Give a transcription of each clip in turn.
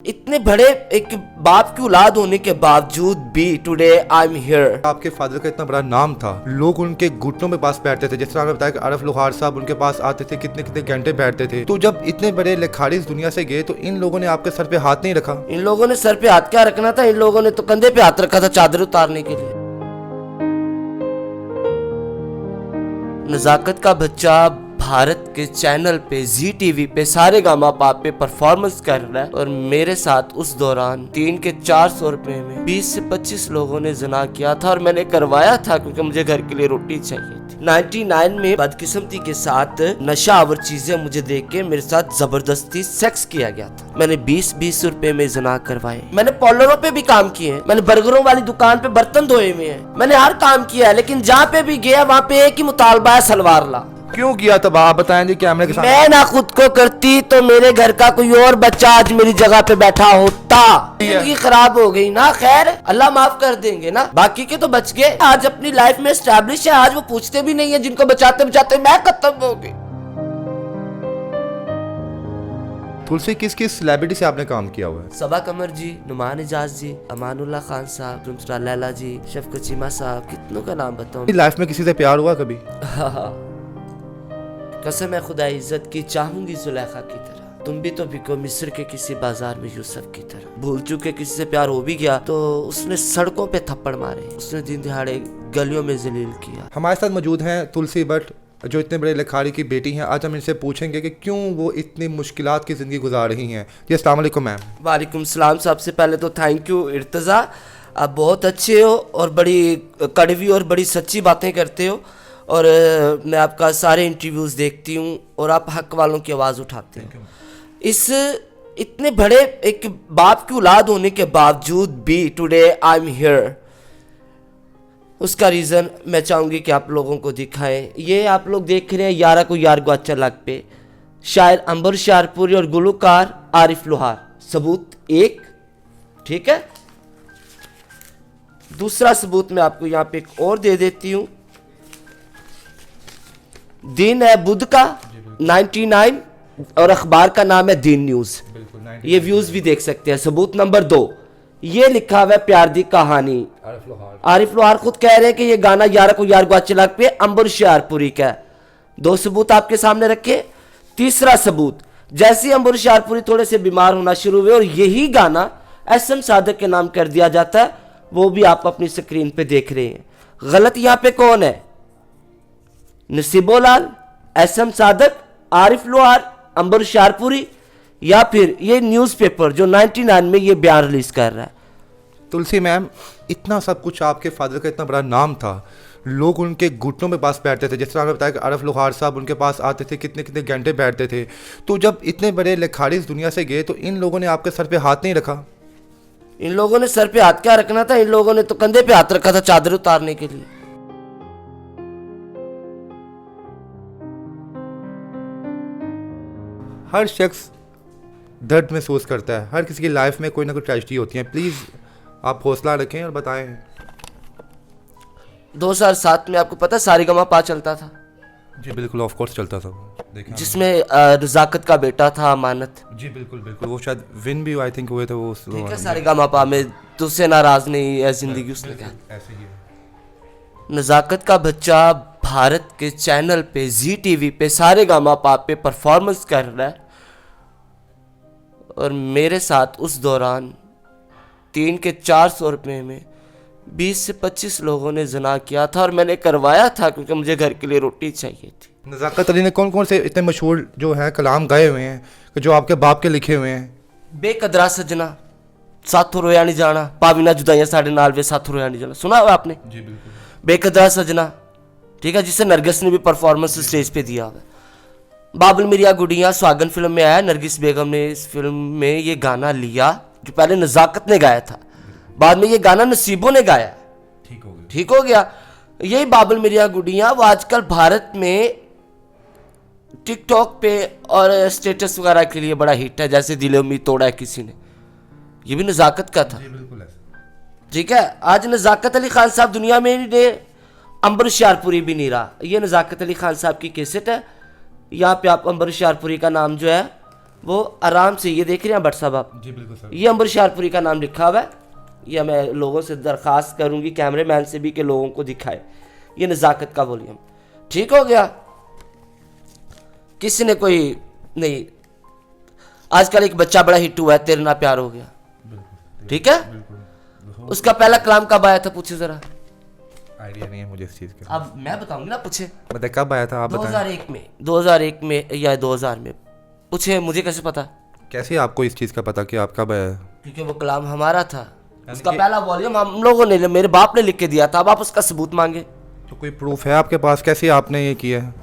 इतने बड़े एक बाप की औलाद होने के बावजूद भी टुडे आई एम हियर। आपके फादर का इतना बड़ा नाम था, लोग उनके घुटनों में पास बैठते थे। जिस तरह आपने बताया कि आरिफ लोहार साहब उनके पास आते थे, कितने कितने घंटे बैठते थे। तो जब इतने बड़े लिखारी इस दुनिया से गए तो इन लोगों ने आपके सर पे हाथ नहीं रखा? इन लोगों ने सर पे हाथ क्या रखना था, इन लोगों ने तो कंधे पे हाथ रखा था चादर उतारने के लिए। नजाकत का बच्चा भारत के चैनल पे जी टीवी पे सारे गामा पाप पे परफॉर्मेंस कर रहा है और मेरे साथ उस दौरान 3 के 400 रुपए में 20 से 25 लोगों ने जना किया था और मैंने करवाया था क्योंकि मुझे घर के लिए रोटी चाहिए थी। 99 में बदकिस्मती के साथ नशा आवर चीजें मुझे देख के मेरे साथ जबरदस्ती सेक्स किया गया था। मैंने 20-20 रुपए में जना करवाए। मैंने पॉलरों पे भी काम किए हैं, मैंने बर्गरों वाली दुकान पे बर्तन धोए हुए हैं, मैंने हर काम किया है, लेकिन जहाँ पे भी गया वहाँ पे एक ही मुतालबा है, सलवार ला। क्यों किया तब आप बताएंगे कैमरे के सामने? मैं ना खुद को करती तो मेरे घर का कोई और बच्चा आज मेरी जगह पे बैठा होता। जिंदगी खराब हो गई ना, खैर अल्लाह माफ कर देंगे ना, बाकी के तो बच गए। आज अपनी लाइफ में एस्टैब्लिश है, आज वो पूछते भी नहीं है, जिनको बचाते बचाते मैं खत्म हो गई। तुलसी, किस किस सेलिब्रिटी से आपने काम किया हुआ है? सबा कमर जी, नुमान इजाज जी, अमानुल्लाह खान साहब, रुमसरा लैला जी, शफकत चीमा साहब, कितनों का नाम बताऊं। लाइफ में किसी से प्यार हुआ कभी? कसम है खुदा इज्जत की, चाहूंगी जुलेखा की तरह, तुम भी तो बिको मिस्र के किसी बाजार में यूसुफ की तरह। भूल चुके किसी से प्यार हो भी गया तो उसने सड़कों पे थप्पड़ मारे, उसने दिन दिहाड़े गलियों में जलील किया। हमारे साथ मौजूद हैं तुलसी भट्ट, जो इतने बड़े लिखारी की बेटी हैं। आज हम इनसे पूछेंगे कि क्यों वो इतनी मुश्किलात की ज़िंदगी गुजार रही हैं। जी अस्सलाम वालेकुम मैम। वालेकुम सलाम। सबसे पहले तो थैंक यू इर्तज़ा, आप बहुत अच्छे हो और बड़ी कड़वी और बड़ी सच्ची बातें करते हो और मैं आपका सारे इंटरव्यूज़ देखती हूँ और आप हक वालों की आवाज़ उठाते हो। इस इतने बड़े एक बाप की औलाद होने के बावजूद भी टुडे आई एम हियर, उसका रीज़न मैं चाहूँगी कि आप लोगों को दिखाएं। ये आप लोग देख रहे हैं यारा को यार गुआचा लग पे, शायर अंबर शारपुरी और गुलकार आरिफ लोहार। सबूत एक, ठीक है। दूसरा सबूत मैं आपको यहाँ पे एक और दे देती हूँ। दिन है बुध का 99 और अखबार का नाम है दिन न्यूज। ये व्यूज भी देख सकते हैं। सबूत नंबर 2, ये लिखा हुआ है प्यार दी कहानी। आरिफ लोहार खुद कह रहे हैं कि ये गाना यारा को यार गुआचे लग पे अंबर शारपुरी का है। 2 सबूत आपके सामने रखे। तीसरा सबूत, जैसे अंबर शारपुरी थोड़े से बीमार होना शुरू हुए और यही गाना एसएम सादक के नाम कर दिया जाता है, वो भी आप अपनी स्क्रीन पे देख रहे हैं। गलत यहाँ पे कौन है? नसीबोलाल, एसएम सादक, आरिफ लोहार, अंबर शारपुरी, या फिर ये न्यूज़पेपर जो 99 में ये बयान रिलीज कर रहा है। तुलसी मैम, इतना सब कुछ, आपके फादर का इतना बड़ा नाम था, लोग उनके घुटनों में पास बैठते थे। जिस तरह आपने बताया कि आरिफ लोहार साहब उनके पास आते थे, कितने कितने घंटे बैठते थे। तो जब इतने बड़े लिखारी इस दुनिया से गए तो इन लोगों ने आपके सर पे हाथ नहीं रखा? इन लोगों ने सर पे हाथ क्या रखना था, इन लोगों ने तो कंधे पे हाथ रखा था चादर उतारने के लिए। हर शख्स दर्द महसूस करता है, हर किसी की लाइफ में कोई ना कोई ट्रेजेडी होती है। प्लीज़ आप हौसला रखें और बताएं। 2007 में आपको पता सारेगामा पा चलता था? जी बिल्कुल, ऑफ कोर्स चलता था, जिसमें नजाकत का बेटा था अमानत। जी बिल्कुल बिल्कुल, वो शायद विन भी आई थिंक हुए थे वो। ठीक है, सारेगामा पा में तुझसे नाराज नहीं है जिंदगी, उसने कहा। ऐसे ही है। नजाकत का बच्चा भारत के चैनल पे जी टीवी पे सारे गामा पाप पे परफॉर्मेंस कर रहा है और मेरे साथ उस दौरान 3 के 400 रुपए में 20 से 25 लोगों ने जना किया था और मैंने करवाया था क्योंकि मुझे घर के लिए रोटी चाहिए थी। नज़ाकत अली ने कौन कौन से इतने मशहूर जो हैं कलाम गाए हुए हैं कि जो आपके बाप के लिखे हुए हैं? बेकदरा सजना, साथों रोया नहीं जाना, पाविना जुदाइयां साढ़े नाल वे, साथों रोया नहीं जाना, सुना हुआ आपने? जी बिल्कुल। बेकदरा सजना, ठीक है, जिससे नरगिस ने भी परफॉर्मेंस स्टेज पे दिया हुआ। बाबुल मिरिया गुड़िया सुहागन फिल्म में आया, नरगिस बेगम ने इस फिल्म में ये गाना लिया जो पहले नजाकत ने गाया था, बाद में ये गाना नसीबों ने गाया। ठीक हो गया। यही बाबुल मिरिया गुड़िया वो आजकल भारत में टिकटॉक पे और स्टेटस वगैरह के लिए बड़ा हिट है, जैसे दिल उम्मीद तोड़ा है किसी ने, ये भी नजाकत का था। ठीक है, आज नजाकत अली खान साहब दुनिया में नहीं रहे, अंबर शारपुरी भी नहीं रहा। ये नजाकत अली खान साहब की कैसेट है, यहाँ पे आप अंबर शारपुरी का नाम जो है वो आराम से, ये देख रहे हैं भट्ट साहब आप, जी बिल्कुल सर। ये अंबर शाहपुरी का नाम लिखा हुआ है। या मैं लोगों से दरख्वास्त करूंगी कैमरेमैन से भी कि लोगों को दिखाए, ये नज़ाकत का वॉल्यूम। ठीक हो गया, किसी ने कोई नहीं। आजकल एक बच्चा बड़ा हिट हुआ है, तेरे ना प्यार हो गया, ठीक है। उसका पहला कलाम कब आया था, पूछे जरा। आइडिया नहीं है मुझे इस चीज़ का। अब मैं बताऊंगी ना, पूछे। बताए कब आया था आप बताएं। 2001 में या 2000 में, पूछे, मुझे कैसे पता। कैसे आपको इस चीज़ का पता कि आप कब आया? क्योंकि वो कलाम हमारा था, उसका पहला वॉल्यूम हम लोगों ने, मेरे बाप ने लिख के दिया था। अब आप उसका सबूत मांगे। तो कोई प्रूफ है आपके पास, कैसे आपने ये किया है?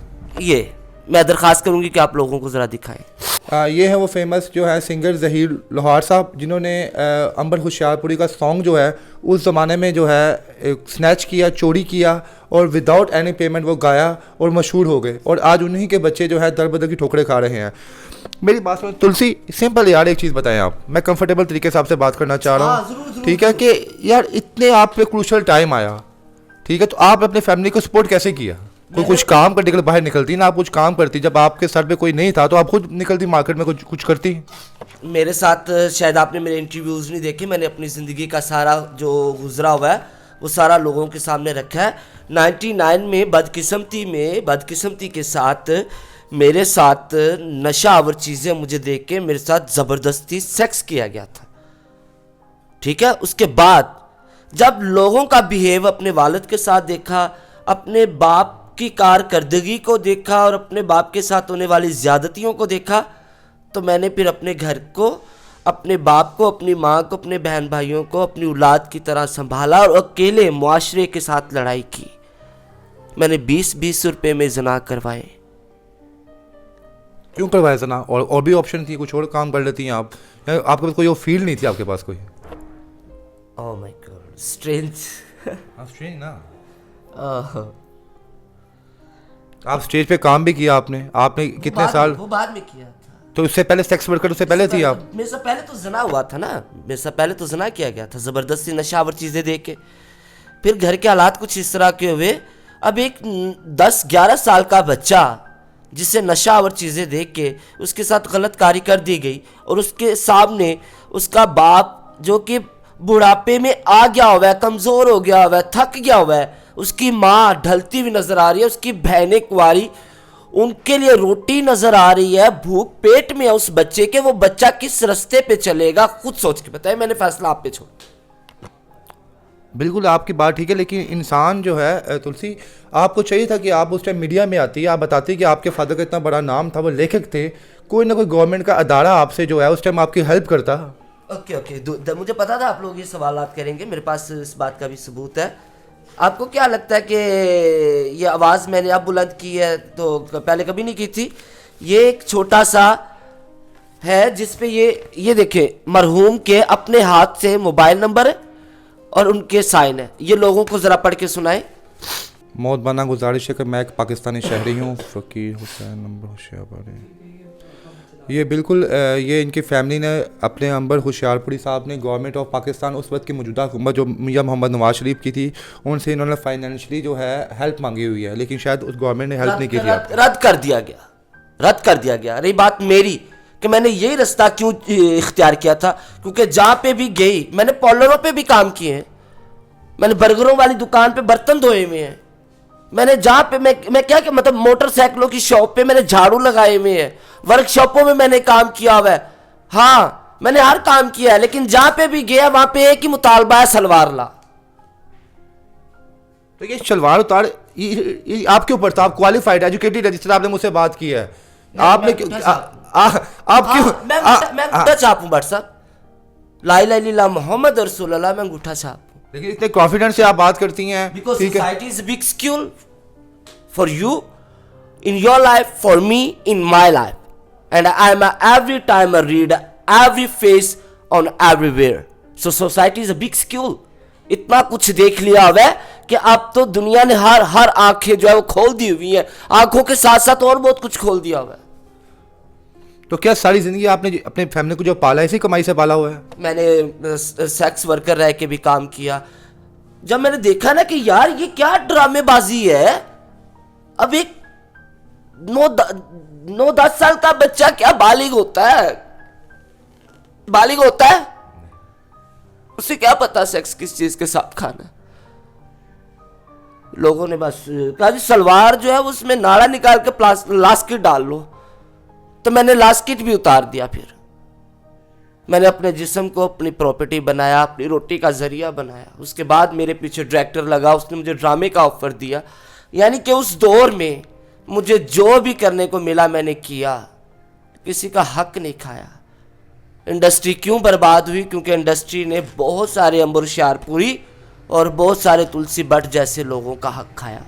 ये मैं दरख्वास्त करूंगी कि आप लोगों को ज़रा दिखाएं। ये है वो फेमस जो है सिंगर ज़हीर लोहार साहब, जिन्होंने अंबर होशियारपुरी का सॉन्ग जो है उस ज़माने में जो है स्नैच किया, चोरी किया और विदाउट एनी पेमेंट वो गाया और मशहूर हो गए। और आज उन्हीं के बच्चे जो है दर बदर की ठोकरें खा रहे हैं। मेरी बात सुनो तुलसी, सिंपल यार एक चीज़ बताएं आप, मैं कंफर्टेबल तरीके से आपसे बात करना चाह रहा हूँ, ठीक है, कि यार इतने आप पे क्रूशल टाइम आया, ठीक है, तो आप अपने फैमिली को सपोर्ट कैसे किया? कोई कुछ काम करने के लिए बाहर निकलती ना, आप कुछ काम करती, जब आपके सर पे कोई नहीं था तो आप खुद निकलती मार्केट में कुछ करती। मेरे साथ शायद आपने मेरे इंटरव्यूज़ नहीं देखे, मैंने अपनी ज़िंदगी का सारा जो गुजरा हुआ है वो सारा लोगों के सामने रखा है। 99 में बदकिस्मती के साथ मेरे साथ नशा आवर चीज़ें मुझे देख के मेरे साथ ज़बरदस्ती सेक्स किया गया था, ठीक है। उसके बाद जब लोगों का बिहेव अपने वालिद के साथ देखा, अपने बाप की कारकर्दगी को देखा और अपने बाप के साथ होने वाली ज़्यादतियों को देखा, तो मैंने फिर अपने घर को, अपने बाप को, अपनी माँ को, अपने बहन भाइयों को अपनी औलाद की तरह संभाला और अकेले मुआशरे के साथ लड़ाई की। मैंने 20-20 रुपए में जना करवाए। क्यों करवाया जना? और भी ऑप्शन थी, कुछ और काम कर लेती हैं आप, या आपके पास कोई और फील्ड नहीं थी आपके पास कोई? Oh my God, strange. Strange ना। आप स्टेज पे काम भी किया आपने कितने साल? वो बाद में किया था। तो उससे पहले सेक्स वर्कर उससे पहले थी आप? मेरे से पहले तो जना हुआ था ना, मेरे से पहले तो जना किया गया था ज़बरदस्ती नशावर चीज़ें देख के। फिर घर के हालात कुछ इस तरह के हुए, अब एक 10-11 साल का बच्चा जिसे नशावर चीज़ें देख के उसके साथ गलत कारी कर दी गई और उसके सामने उसका बाप जो कि बुढ़ापे में आ गया हुआ है, कमज़ोर हो गया हुआ है, थक गया हुआ है, उसकी माँ ढलती हुई नज़र आ रही है, उसकी बहनें कुंवारी, उनके लिए रोटी नज़र आ रही है, भूख पेट में है उस बच्चे के, वो बच्चा किस रास्ते पे चलेगा खुद सोच के बताइए। मैंने फैसला आप पे छोड़। बिल्कुल आपकी बात ठीक है, लेकिन इंसान जो है तुलसी, आपको चाहिए था कि आप उस टाइम मीडिया में आती, आप बताती कि आपके फादर का इतना बड़ा नाम था, वो लेखक थे, कोई ना कोई गवर्नमेंट का अदारा आपसे जो है उस टाइम आपकी हेल्प करता। ओके, मुझे पता था आप लोग ये सवालात करेंगे, मेरे पास इस बात का भी सबूत है। आपको क्या लगता है कि ये आवाज़ मैंने अब बुलंद की है तो पहले कभी नहीं की थी? ये एक छोटा सा है जिस पे ये देखें, मरहूम के अपने हाथ से मोबाइल नंबर है और उनके साइन है। ये लोगों को ज़रा पढ़ के सुनाए। मौत बना गुजारिश है कि मैं एक पाकिस्तानी शहरी हूँ, फ़कीर हुसैन नंबर होशियारपुरी। ये बिल्कुल ये इनकी फैमिली ने अपने अंबर होशियारपुरी साहब ने गवर्नमेंट ऑफ पाकिस्तान उस वक्त की मौजूदा हुकूमत जो मियां मोहम्मद नवाज शरीफ की थी, उनसे इन्होंने फाइनेंशियली जो है हेल्प मांगी हुई है, लेकिन शायद उस गवर्नमेंट ने हेल्प नहीं की थी। रद्द कर दिया गया। रही बात मेरी कि मैंने यही रास्ता क्यों इख्तियार किया था, क्योंकि जहाँ पे भी गई, मैंने पॉलरों पे भी काम किए हैं, मैंने बर्गरों वाली दुकान पे बर्तन धोए हुए हैं, मैंने जहाँ पे मैं क्या मतलब मोटरसाइकिलों की शॉप पे मैंने झाड़ू लगाए हुए हैं, वर्कशॉपों में मैंने काम किया हुआ है। हाँ, मैंने हर काम किया है, लेकिन जहाँ पे भी गया वहाँ पे एक ही मुतालबा है, सलवार ला। तो ये सलवार उतार ये आपके ऊपर था, आप क्वालिफाइड एजुकेटेड है, जिस तरह आपने मुझसे बात की है, आपने आप क्यों? मैं अंगूठा छाप हूँ भट्ट साहब, ला इलाहा इल्लल्लाह मोहम्मद रसूलुल्लाह, मैं अंगूठा छाप हूँ। लेकिन इतने कॉन्फिडेंस से आप बात करती हैं, बिकॉज ठीक है? Society is big skill for you in your life, for me in my life, and I am every time read every face on everywhere. So society is a big skill. इतना कुछ देख लिया हुआ है कि अब तो दुनिया ने हर आंखें जो है वो खोल दी हुई हैं, आंखों के साथ साथ और बहुत कुछ खोल दिया हुआ है। तो क्या सारी जिंदगी आपने अपने फैमिली को जो पाला है इसी कमाई से पाला हुआ है? मैंने सेक्स वर्कर रह के भी काम किया। जब मैंने देखा ना कि यार ये क्या ड्रामेबाजी है, अब एक 9-10 साल का बच्चा क्या बालिग होता है? बालिग होता है? उसे क्या पता सेक्स किस चीज के साथ खाना। लोगों ने बस कहा जी सलवार जो है उसमें नाड़ा निकाल के लास्किट डाल लो, तो मैंने लास्किट भी उतार दिया। फिर मैंने अपने जिस्म को अपनी प्रॉपर्टी बनाया, अपनी रोटी का जरिया बनाया। उसके बाद मेरे पीछे डायरेक्टर लगा, उसने मुझे ड्रामे का ऑफर दिया। यानी कि उस दौर में मुझे जो भी करने को मिला मैंने किया, किसी का हक नहीं खाया। इंडस्ट्री क्यों बर्बाद हुई? क्योंकि इंडस्ट्री ने बहुत सारे अंबर होशियारपुरी और बहुत सारे तुलसी भट्ट जैसे लोगों का हक खाया।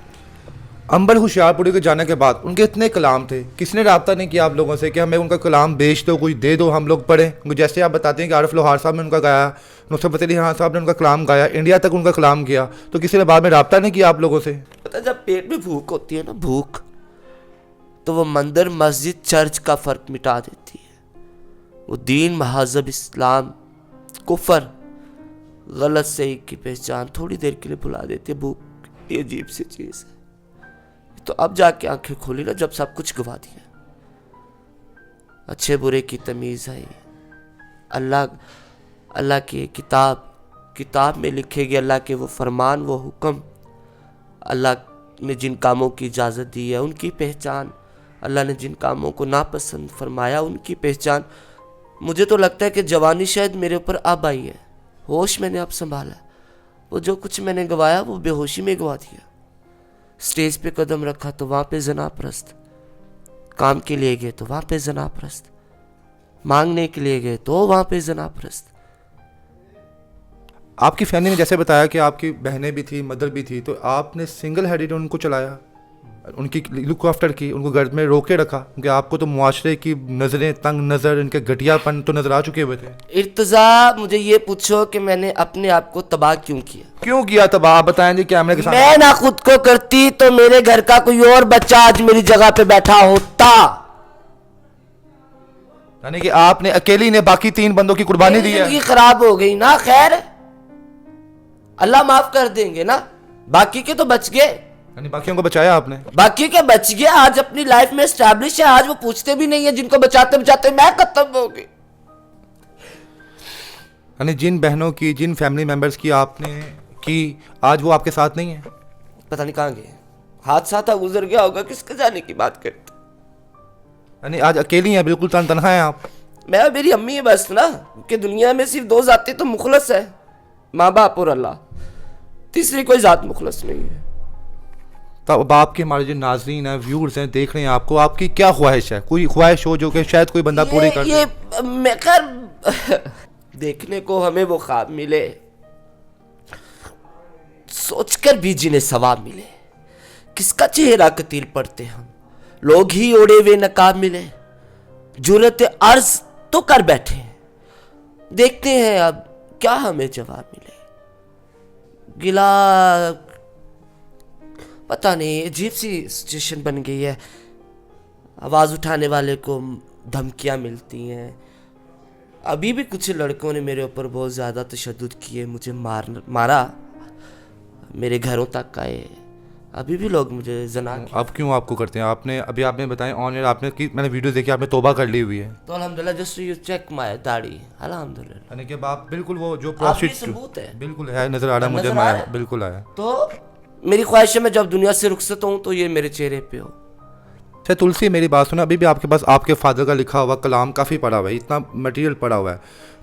अंबर होशियारपुरी के जाने के बाद उनके इतने कलाम थे, किसने रब्ता नहीं किया आप लोगों से कि हमें उनका कलाम बेच दो, कुछ दे दो, हम लोग पढ़ें? जैसे आप बताते हैं कि आरिफ लोहार साहब ने उनका गाया, नुसरत फतेह अली खान साहब ने उनका कलाम गाया, इंडिया तक उनका कलाम गया, तो किसी ने बाद में रब्ता नहीं किया आप लोगों से? पता जब पेट में भूख होती है ना, भूख, तो वो मंदिर मस्जिद चर्च का फर्क मिटा देती है। वो दीन महजब इस्लाम कुफर गलत सही की पहचान थोड़ी देर के लिए भुला देती है। भूख ये अजीब सी चीज है। तो अब जाके आंखें खोली ना जब सब कुछ गवा दिया। अच्छे बुरे की तमीज़ है। अल्लाह की किताब में लिखे गए अल्लाह के वो फरमान, वो हुक्म, अल्लाह ने जिन कामों की इजाज़त दी है उनकी पहचान, अल्लाह ने जिन कामों को नापसंद फरमाया उनकी पहचान। मुझे तो लगता है कि जवानी शायद मेरे ऊपर अब आई है, होश मैंने अब संभाला। वो जो कुछ मैंने गवाया वो बेहोशी में गवा दिया। स्टेज पे कदम रखा तो वहाँ पे जना परस्त, काम के लिए गए तो वहाँ पे जना परस्त, मांगने के लिए गए तो वहाँ पे जना परस्त। आपकी फैमिली में जैसे बताया कि आपकी बहनें भी थी, मदर भी थी, तो आपने सिंगल हेडेड उनको चलाया, उनकी लुक आफ्टर की, उनको घर में रोके रखा, क्योंकि आपको तो मुआशरे की नज़रें, तंग नज़र, इनके घटियापन तो नज़र आ चुके हुए थे। इर्तजा, मुझे ये पूछो कि मैंने अपने आप को तबाह क्यों किया? क्यों किया तबाह? आप बताएंगे कैमरे के सामने। मैं ना खुद को करती तो मेरे घर का कोई और बच्चा आज मेरी जगह पे बैठा होता। यानी कि आपने अकेली ने बाकी 3 बंदों की कुर्बानी दी है। जिंदगी खराब हो गई ना, खैर अल्लाह माफ कर देंगे ना, बाकी के तो बच गए। यानी बाकियों को बचाया आपने? बाकी के बच गए, आज अपनी लाइफ में एस्टैब्लिश है। आज वो पूछते भी नहीं है, जिनको बचाते बचाते मैं खत्म हो गई। यानी जिन बहनों की, जिन फैमिली मेंबर्स की आपने की, आज वो आपके साथ नहीं है? पता नहीं कहाँ गए, हादसा था गुजर गया होगा, किसके जाने की बात करते। यानी आज अकेली हैं, बिल्कुल तन्हा हैं आप? मैं और मेरी अम्मी है बस ना, कि दुनिया में सिर्फ 2 जातें तो मुखलस है, माँ बाप और अल्लाह। तीसरी कोई जात मुखलस नहीं है। तो अब आपके हमारे जो नाजरीन हैं, व्यूअर्स हैं, देख रहे हैं आपको, आपकी क्या ख्वाहिश है? कोई ख्वाहिश हो जो कि शायद कोई बंदा पूरी कर ये मैं कर देखने को हमें वो ख्वाब मिले, सोचकर भी जिन्हें सवाब मिले। किसका चेहरा कतील पड़ते हम, लोग ही ओढ़े हुए नकाब मिले। जुर्रत अर्ज तो कर बैठे, देखते हैं अब क्या हमें जवाब मिले। गिला पता नहीं, अजीब सी सिचुएशन बन गई है। आवाज़ उठाने वाले को धमकियाँ मिलती हैं। अभी भी कुछ लड़कों ने मेरे ऊपर बहुत ज़्यादा तशद्दुद किए, मुझे मारा, मेरे घरों तक आए। अभी भी लोग मुझे जना। अब क्यों आपको करते हैं? आपने अभी आपने बताया ऑन एयर, आपने की मैंने वीडियो देखी, आपने तौबा कर ली हुई है। तो अल्हम्दुलिल्लाह, जस्ट यू चेक माय दाढ़ी, अल्हम्दुलिल्लाह। यानी कि अब आप बिल्कुल वो जो सबूत है, बिल्कुल है, नजर आ रहा है मुझे, मैं बिल्कुल आया। तो मेरी ख्वाहिश है मैं जब दुनिया से रुखसत हूँ तो ये मेरे चेहरे पे हो। अच्छा तुलसी, मेरी बात सुना, अभी भी आपके पास आपके फादर का लिखा हुआ कलाम काफ़ी पड़ा हुआ है, इतना मटेरियल पड़ा हुआ है,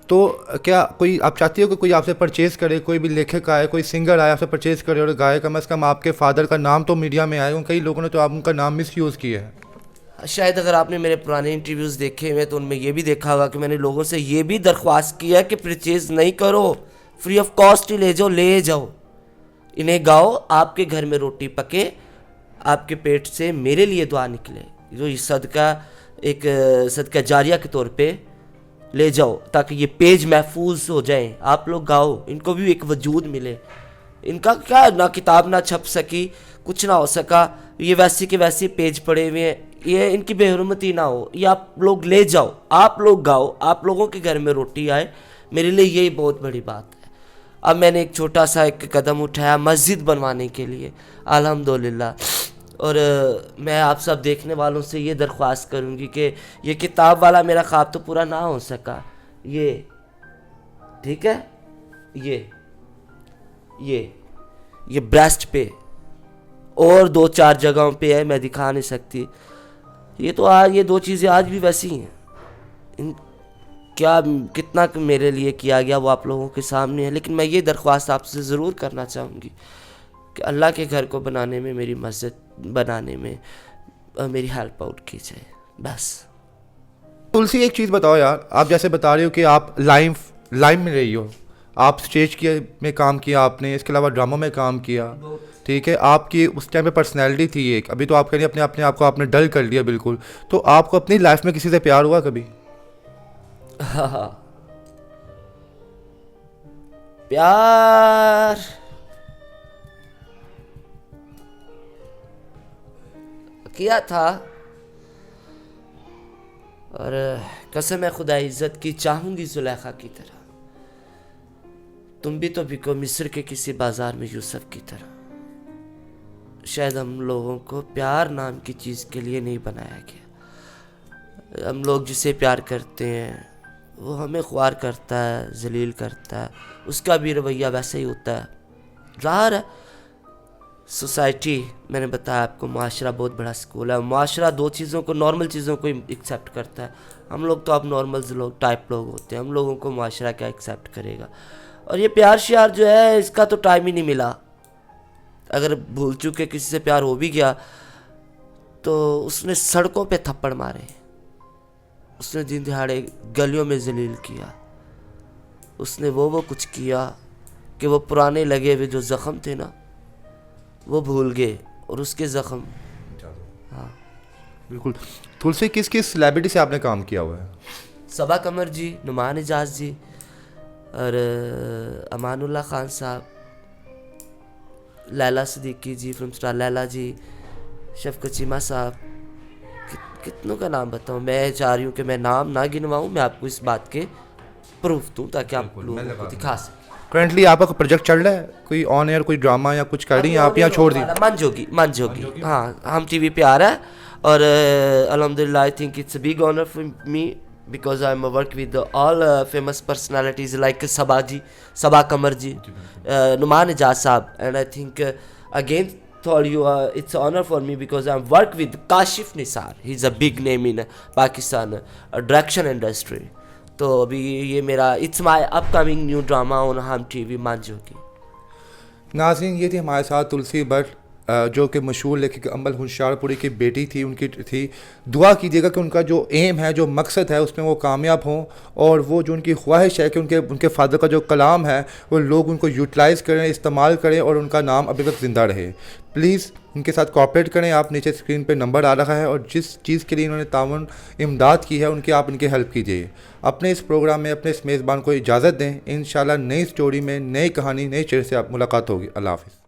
तो क्या कोई आप चाहती हो कि कोई आपसे परचेज़ करे, कोई भी लेखक आए, कोई सिंगर आए, आपसे परचेज़ करे और गाए? कम अज़ कम आपके फादर का नाम तो मीडिया में आए। कई लोगों ने तो आप उनका नाम मिस यूज़ किया है। शायद अगर आपने मेरे पुराने इंटरव्यूज़ देखे हुए तो उनमें ये भी देखा होगा कि मैंने लोगों से ये भी दरख्वास्त किया कि परचेज़ नहीं करो, फ्री ऑफ कॉस्ट ही ले जाओ, इन्हें गाओ, आपके घर में रोटी पके, आपके पेट से मेरे लिए दुआ निकले, जो ये सदका एक सदका जारिया के तौर पे ले जाओ, ताकि ये पेज महफूज हो जाए। आप लोग गाओ, इनको भी एक वजूद मिले। इनका क्या, ना किताब ना छप सकी, कुछ ना हो सका, ये वैसी के वैसी पेज पड़े हुए हैं, ये इनकी बेहरमती ना हो, ये आप लोग ले जाओ, आप लोग गाओ, आप लोगों के घर में रोटी आए, मेरे लिए यही बहुत बड़ी बात है। अब मैंने एक छोटा सा एक कदम उठाया मस्जिद बनवाने के लिए, अल्हम्दुलिल्लाह और मैं आप सब देखने वालों से ये दरख्वास्त करूँगी कि ये किताब वाला मेरा ख्वाब तो पूरा ना हो सका, ये ठीक है, ये ब्रेस्ट पे और 2-4 जगहों पे है, मैं दिखा नहीं सकती। ये तो आज ये 2 चीज़ें आज भी वैसी हैं। इन क्या कितना मेरे लिए किया गया वो आप लोगों के सामने है, लेकिन मैं ये दरख्वास्त आपसे ज़रूर करना चाहूँगी कि अल्लाह के घर को बनाने में, मेरी मस्जिद बनाने में मेरी हेल्प आउट की जाए, बस। तुलसी एक चीज़ बताओ यार, आप जैसे बता रहे हो कि आप लाइम में रही हो, आप स्टेज के में काम किया आपने, इसके अलावा ड्रामा में काम किया, ठीक है, आपकी उस टाइम पे पर्सनैलिटी थी एक, अभी तो आप कह रही अपने आप को आपने डल कर लिया बिल्कुल। तो आपको अपनी लाइफ में किसी से प्यार हुआ कभी? हाँ, प्यार किया था, और कसम है खुदा इज्जत की चाहूंगी जुलेखा की तरह। तुम भी तो बिको मिस्र के किसी बाजार में यूसुफ की तरह। शायद हम लोगों को प्यार नाम की चीज़ के लिए नहीं बनाया गया। हम लोग जिसे प्यार करते हैं वो हमें ख्वार करता है, जलील करता है, उसका भी रवैया वैसे ही होता है। ज़ाहिर है सोसाइटी, मैंने बताया आपको, माशरा बहुत बड़ा स्कूल है। माशरा 2 चीज़ों को, नॉर्मल चीज़ों को एक्सेप्ट करता है। हम लोग तो अब नॉर्मल लोग टाइप लोग होते हैं, हम लोगों को माशरा क्या एक्सेप्ट करेगा। और ये प्यार श्यार जो है इसका तो टाइम ही नहीं मिला। अगर भूल चुके किसी से प्यार हो भी गया तो उसने सड़कों पे थप्पड़ मारे, उसने दिन दिहाड़े गलियों में जलील किया, उसने वो कुछ किया कि वो पुराने लगे हुए जो ज़ख्म थे ना वो भूल गए, और उसके ज़ख्म। हाँ बिल्कुल। तुलसी किस किस सेलिब्रिटी से आपने काम किया हुआ है? सबा कमर जी, नुमान एजाज जी, और अमानुल्लाह खान साहब, लैला सिद्दीकी जी, फिल्म स्टार लैला जी, शफकत चीमा साहब, कितनों का नाम बताऊं। मैं चाह रही हूँ कि मैं नाम ना गिनवाऊँ, मैं आपको इस बात के प्रूफ दूँ ताकि आप लोगों को दिखा सकें। करंटली आपका प्रोजेक्ट चल रहा है, कोई ऑन एयर कोई ड्रामा या कुछ कर रही हैं आप, या छोड़ दी? मन जोगी, हाँ, हम टीवी पे आ रहा है, और अल्हम्दुलिल्लाह I think it's a big honour for me because I'm work with all famous personalities like Sabaa ji, Sabaa Kamar ji, Numan Ejaz Saab, and I think again told you it's an honor for me because I'm work with Kashif Nisar. He's a big name in Pakistan direction industry. तो अभी ये मेरा it's my upcoming new drama on हम TV मांझोगी। नाज़रीन, ये थी हमारे साथ तुलसी भट्ट, जो कि मशहूर लेखक अम्बल होशियारपुरी की बेटी थी, उनकी थी। दुआ कीजिएगा कि उनका जो एम है, जो मकसद है, उसमें वो कामयाब हों, और वो जो उनकी ख्वाहिश है कि उनके फादर का जो कलाम है वो लोग उनको यूटिलाइज़ करें, इस्तेमाल करें, और उनका नाम अभी तक ज़िंदा रहे। प्लीज़ उनके साथ कोऑपरेट करें। आप नीचे स्क्रीन पे नंबर आ रहा है, और जिस चीज़ के लिए इन्होंने तावन इमदाद की है आप इनकी हेल्प कीजिए। अपने इस प्रोग्राम में अपने इस मेज़बान को इजाज़त दें। इंशाल्लाह नई स्टोरी में, नई कहानी, नई चेहरे से आप मुलाकात होगी। अल्लाह हाफ़िज़।